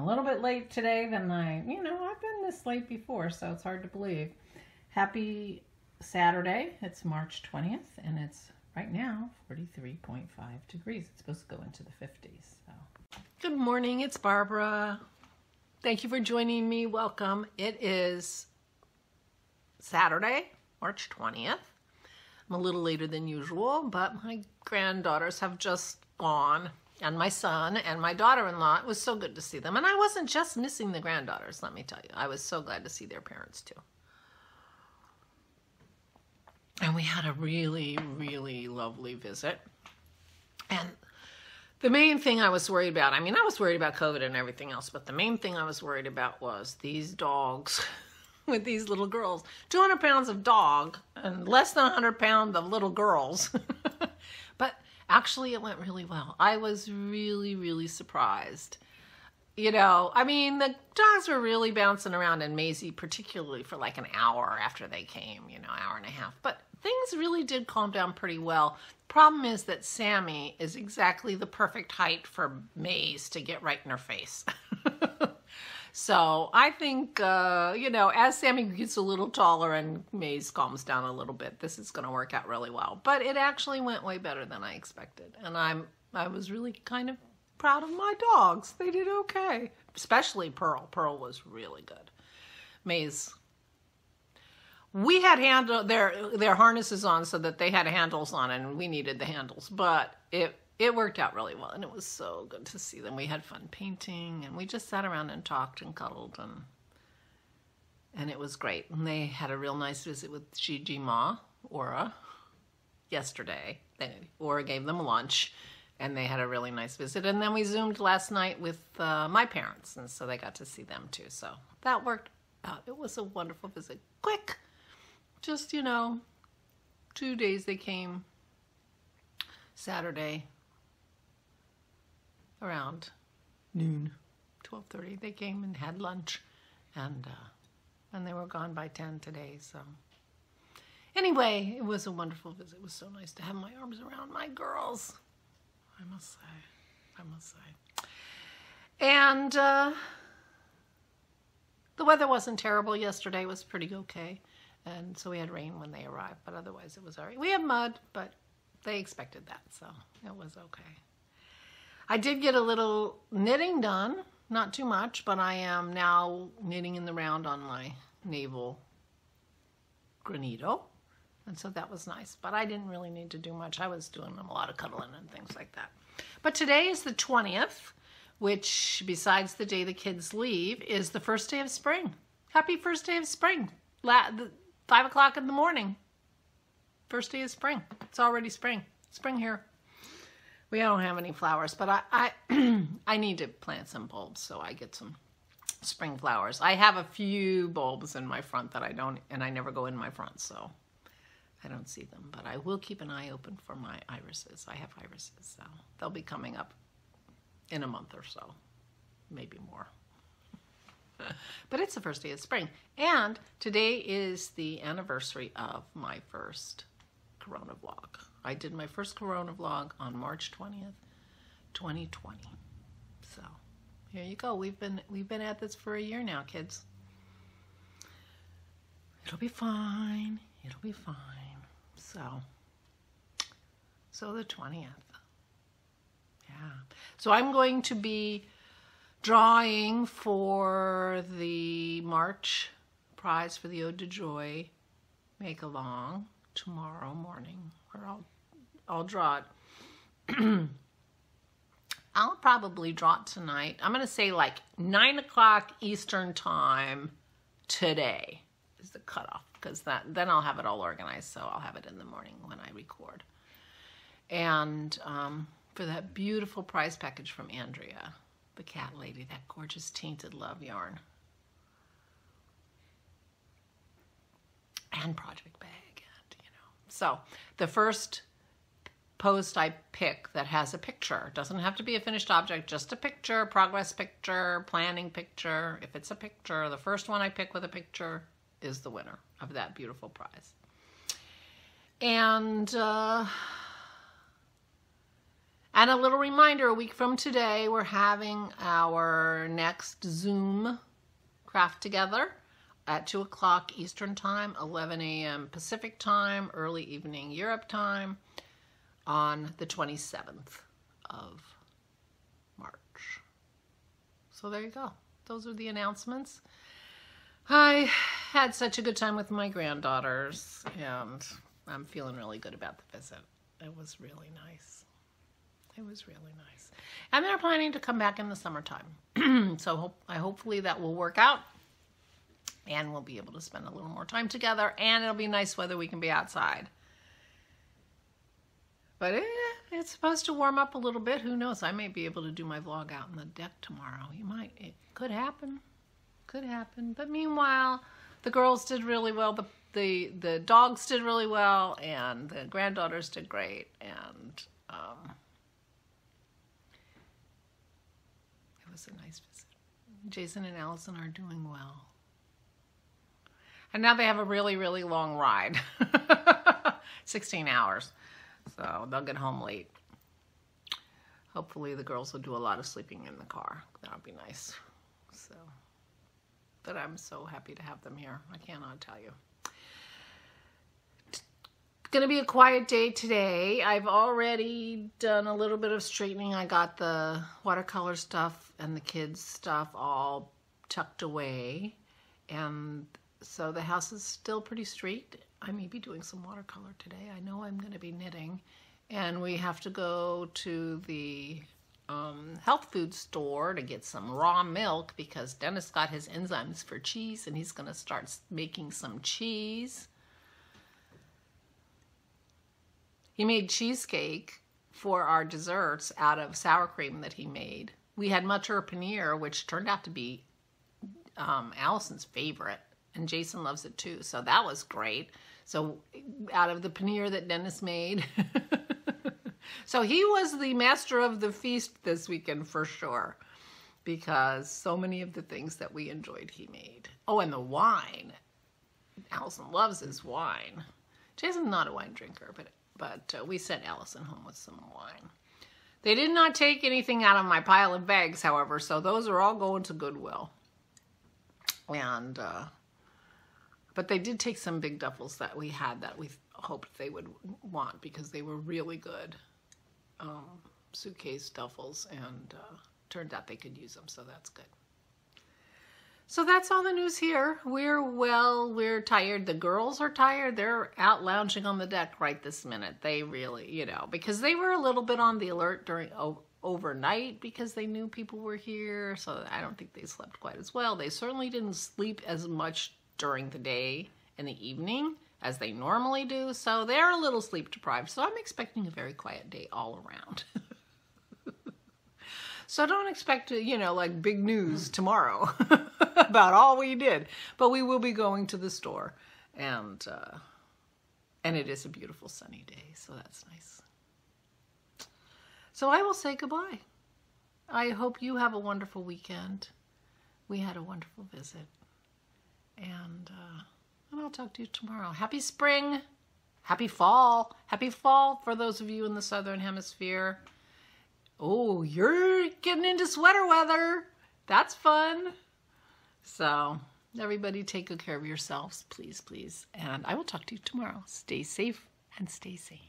little bit late today than I've been this late before, so it's hard to believe. Happy Saturday. It's March 20th, and it's right now 43.5 degrees. It's supposed to go into the 50s. So. Good morning, it's Barbara. Thank you for joining me. Welcome. It is Saturday, March 20th. I'm a little later than usual, but my granddaughters have just gone, and my son and my daughter-in-law. It was so good to see them. And I wasn't just missing the granddaughters, let me tell you. I was so glad to see their parents too. And we had a really, really lovely visit. And the main thing I was worried about, I was worried about COVID and everything else, but the main thing I was worried about was these dogs with these little girls. 200 pounds of dog and less than 100 pounds of little girls. But actually it went really well. I was really, really surprised. The dogs were really bouncing around in Maisie, particularly for like an hour after they came, hour and a half. But things really did calm down pretty well. Problem is that Sammy is exactly the perfect height for Maze to get right in her face. So I think, as Sammy gets a little taller and Maze calms down a little bit, this is going to work out really well. But it actually went way better than I expected. And I was really kind of proud of my dogs. They did okay. Especially Pearl. Pearl was really good. Maze, we had their harnesses on so that they had handles on, and we needed the handles. But it worked out really well, and it was so good to see them. We had fun painting, and we just sat around and talked and cuddled, and it was great. And they had a real nice visit with Gigi Ma, Aura, yesterday. Aura gave them lunch, and they had a really nice visit. And then we Zoomed last night with my parents, and so they got to see them too. So that worked out. It was a wonderful visit. Quick, just, 2 days they came. Saturday, around noon, 12:30, they came and had lunch, and they were gone by 10 today. So anyway, it was a wonderful visit. It was so nice to have my arms around my girls, I must say. And the weather wasn't terrible yesterday. It was pretty okay, and so we had rain when they arrived, but otherwise it was all right. We had mud, but they expected that, so it was okay. I did get a little knitting done, not too much, but I am now knitting in the round on my navel granito, and so that was nice. But I didn't really need to do much. I was doing a lot of cuddling and things like that. But today is the 20th, which, besides the day the kids leave, is the first day of spring. Happy first day of spring. 5 o'clock in the morning. First day of spring. It's already spring. Spring here. We don't have any flowers, but I need to plant some bulbs so I get some spring flowers. I have a few bulbs in my front that I don't, and I never go in my front, so I don't see them. But I will keep an eye open for my irises. I have irises, so they'll be coming up in a month or so, maybe more. But it's the first day of spring, and today is the anniversary of my first CoronaVlog. I did my first CoronaVlog on March 20th, 2020. So here you go. We've been at this for a year now, kids. It'll be fine. It'll be fine. So the 20th. Yeah. So I'm going to be drawing for the March prize for the Ode to Joy make-along tomorrow morning, or I'll draw it. I'll probably draw it tonight. I'm going to say like 9 o'clock Eastern time today is the cutoff, because then I'll have it all organized, so I'll have it in the morning when I record. And for that beautiful prize package from Andrea, the cat lady, that gorgeous Tainted Love yarn. And project bag. So the first post I pick that has a picture, doesn't have to be a finished object, just a picture, progress picture, planning picture. If it's a picture, the first one I pick with a picture is the winner of that beautiful prize. And And a little reminder, a week from today, we're having our next Zoom craft together at 2 o'clock Eastern Time, 11 a.m. Pacific Time, early evening Europe time, on the 27th of March. So there you go. Those are the announcements. I had such a good time with my granddaughters, and I'm feeling really good about the visit. It was really nice. It was really nice. And they're planning to come back in the summertime. So hopefully that will work out, and we'll be able to spend a little more time together, and it'll be nice weather. We can be outside. But it's supposed to warm up a little bit. Who knows? I may be able to do my vlog out on the deck tomorrow. It could happen. Could happen. But meanwhile, the girls did really well. The dogs did really well, and the granddaughters did great. And it was a nice visit. Jason and Allison are doing well. And now they have a really, really long ride. 16 hours. So they'll get home late. Hopefully the girls will do a lot of sleeping in the car. That'll be nice. So, but I'm so happy to have them here. I cannot tell you. It's going to be a quiet day today. I've already done a little bit of straightening. I got the watercolor stuff and the kids' stuff all tucked away. And so the house is still pretty straight. I may be doing some watercolor today. I know I'm going to be knitting. And we have to go to the health food store to get some raw milk because Dennis got his enzymes for cheese and he's going to start making some cheese. He made cheesecake for our desserts out of sour cream that he made. We had matured paneer, which turned out to be Allison's favorite, and Jason loves it too, so that was great. So out of the paneer that Dennis made. So he was the master of the feast this weekend for sure, because so many of the things that we enjoyed he made. Oh, and the wine. Allison loves his wine. Jason's not a wine drinker, but we sent Allison home with some wine. They did not take anything out of my pile of bags, however, so those are all going to Goodwill. And but they did take some big duffels that we had that we hoped they would want because they were really good suitcase duffels, and turned out they could use them, so that's good. So that's all the news here. We're tired. The girls are tired. They're out lounging on the deck right this minute. They really, because they were a little bit on the alert during overnight because they knew people were here, so I don't think they slept quite as well. They certainly didn't sleep as much during the day and the evening as they normally do, so they're a little sleep deprived. So I'm expecting a very quiet day all around. So don't expect, like big news tomorrow about all we did. But we will be going to the store, and it is a beautiful sunny day, so that's nice. So I will say goodbye. I hope you have a wonderful weekend. We had a wonderful visit, and I'll talk to you tomorrow. Happy spring. Happy fall. Happy fall for those of you in the Southern Hemisphere. Oh, you're getting into sweater weather. That's fun. So everybody take good care of yourselves, please, please. And I will talk to you tomorrow. Stay safe and stay sane.